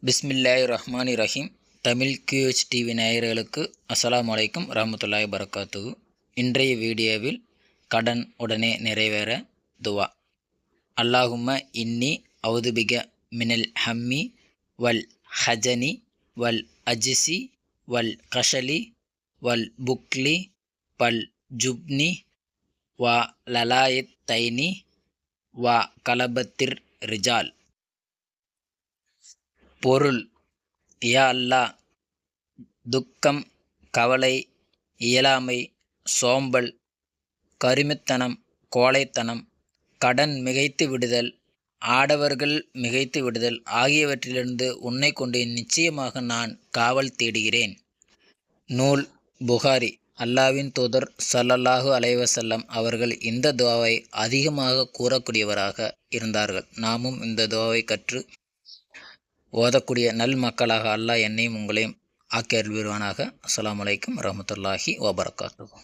பிஸ்மில்லாஹிர்ரஹ்மானிர்ரஹீம். Tamil QH TV நேயர்களுக்கு அஸ்ஸலாமு அலைக்கும் ரஹ்மத்துல்லாஹி பரக்காத்துஹு. இன்றைய வீடியோவில் கடன் உடனே நிறைவேற துவா. அல்லாஹும்ம இன்னி அவுதுபிக மினல் ஹம்மி வல் ஹஜனி வல் அஜ்சி வல் கஷலி வல் புக்லி வல் ஜுப்னி வா லலாயத் தைனி வா கலபத்திர் ரிஜால். பொருள்: யா அல்லாஹ், துக்கம், கவலை, இயலாமை, சோம்பல், கருமித்தனம், கோழைத்தனம், கடன் மிகைத்து விடுதல், ஆடவர்கள் மிகைத்து விடுதல் ஆகியவற்றிலிருந்து உன்னை கொண்டு நிச்சயமாக நான் காவல் தேடுகிறேன். நூல் புகாரி. அல்லாஹ்வின் தூதர் ஸல்லல்லாஹு அலைஹி வஸல்லம் அவர்கள் இந்த துஆவை அதிகமாக கூறக்கூடியவராக இருந்தார்கள். நாமும் இந்த துஆவை கற்று ஓதக்கூடிய நல் மக்களாக அல்லாஹ் என்னையும் உங்களையும் ஆக்கி அருள்வானாக. அஸ்ஸலாமு அலைக்கும் வரஹ்மத்துல்லாஹி வபரகாத்துஹு.